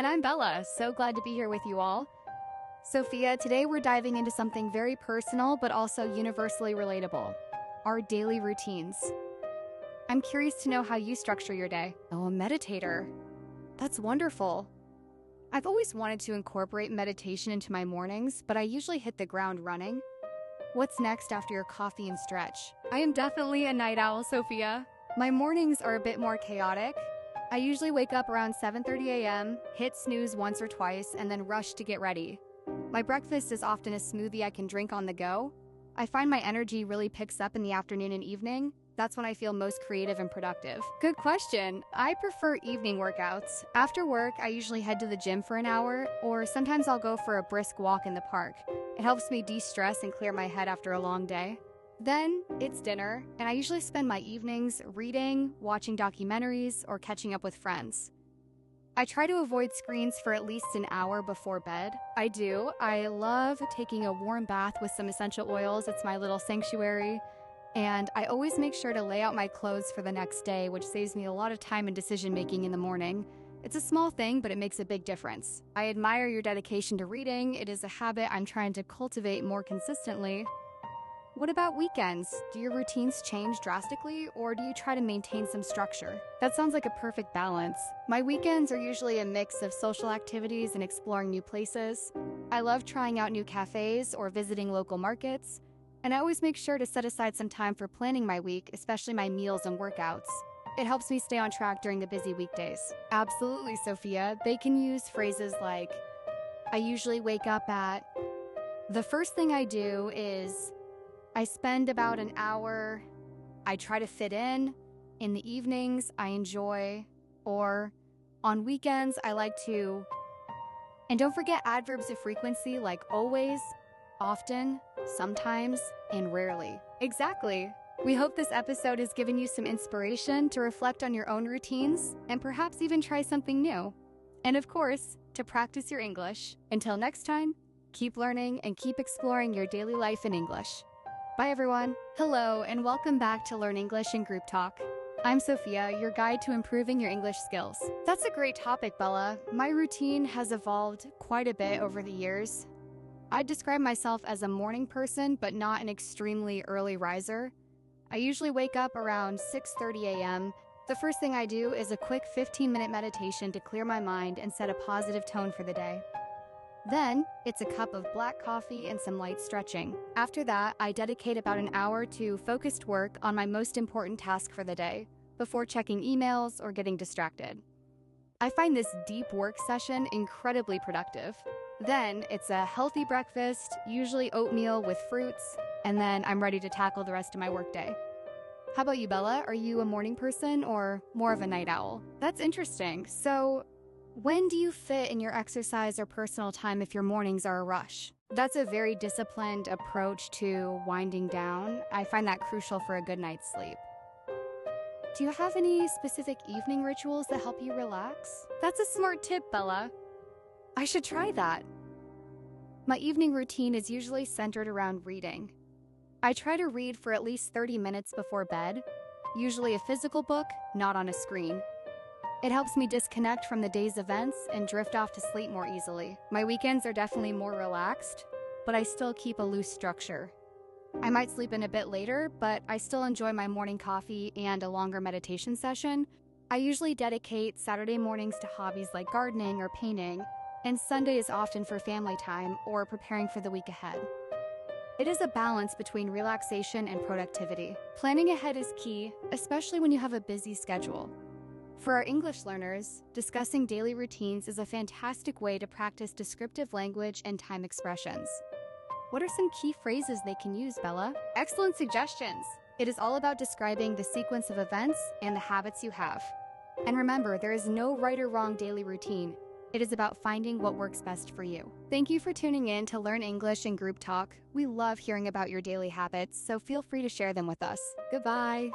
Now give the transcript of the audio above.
And I'm Bella, so glad to be here with you all. Sophia, today we're diving into something very personal but also universally relatable, our daily routines. I'm curious to know how you structure your day. Oh, a meditator. That's wonderful. I've always wanted to incorporate meditation into my mornings, but I usually hit the ground running. What's next after your coffee and stretch? I am definitely a night owl, Sophia. My mornings are a bit more chaotic. I usually wake up around 7:30 a.m., hit snooze once or twice, and then rush to get ready. My breakfast is often a smoothie I can drink on the go. I find my energy really picks up in the afternoon and evening. That's when I feel most creative and productive. Good question. I prefer evening workouts. After work, I usually head to the gym for an hour, or sometimes I'll go for a brisk walk in the park. It helps me de-stress and clear my head after a long day. Then it's dinner, and I usually spend my evenings reading, watching documentaries, or catching up with friends. I try to avoid screens for at least an hour before bed. I do. I love taking a warm bath with some essential oils. It's my little sanctuary. And I always make sure to lay out my clothes for the next day, which saves me a lot of time and decision-making in the morning. It's a small thing, but it makes a big difference. I admire your dedication to reading. It is a habit I'm trying to cultivate more consistently. What about weekends? Do your routines change drastically, or do you try to maintain some structure? That sounds like a perfect balance. My weekends are usually a mix of social activities and exploring new places. I love trying out new cafes or visiting local markets, and I always make sure to set aside some time for planning my week, especially my meals and workouts. It helps me stay on track during the busy weekdays. Absolutely, Sophia. They can use phrases like, I usually wake up at... The first thing I do is... I spend about an hour, I try to fit in the evenings, I enjoy, or on weekends, I like to. And don't forget adverbs of frequency like always, often, sometimes, and rarely. Exactly. We hope this episode has given you some inspiration to reflect on your own routines and perhaps even try something new. And of course, to practice your English. Until next time, keep learning and keep exploring your daily life in English. Bye everyone. Hello and welcome back to Learn English in Group Talk. I'm Sophia, your guide to improving your English skills. That's a great topic, Bella. My routine has evolved quite a bit over the years. I'd describe myself as a morning person, but not an extremely early riser. I usually wake up around 6:30 a.m. The first thing I do is a quick 15-minute meditation to clear my mind and set a positive tone for the day. Then, it's a cup of black coffee and some light stretching. After that, I dedicate about an hour to focused work on my most important task for the day, before checking emails or getting distracted. I find this deep work session incredibly productive. Then, it's a healthy breakfast, usually oatmeal with fruits, and then I'm ready to tackle the rest of my workday. How about you, Bella? Are you a morning person or more of a night owl? That's interesting. So, when do you fit in your exercise or personal time if your mornings are a rush? That's a very disciplined approach to winding down. I find that crucial for a good night's sleep. Do you have any specific evening rituals that help you relax? That's a smart tip, Bella. I should try that. My evening routine is usually centered around reading. I try to read for at least 30 minutes before bed, usually a physical book, not on a screen. It helps me disconnect from the day's events and drift off to sleep more easily. My weekends are definitely more relaxed, but I still keep a loose structure. I might sleep in a bit later, but I still enjoy my morning coffee and a longer meditation session. I usually dedicate Saturday mornings to hobbies like gardening or painting, and Sunday is often for family time or preparing for the week ahead. It is a balance between relaxation and productivity. Planning ahead is key, especially when you have a busy schedule. For our English learners, discussing daily routines is a fantastic way to practice descriptive language and time expressions. What are some key phrases they can use, Bella? Excellent suggestions! It is all about describing the sequence of events and the habits you have. And remember, there is no right or wrong daily routine. It is about finding what works best for you. Thank you for tuning in to Learn English in Group Talk. We love hearing about your daily habits, so feel free to share them with us. Goodbye!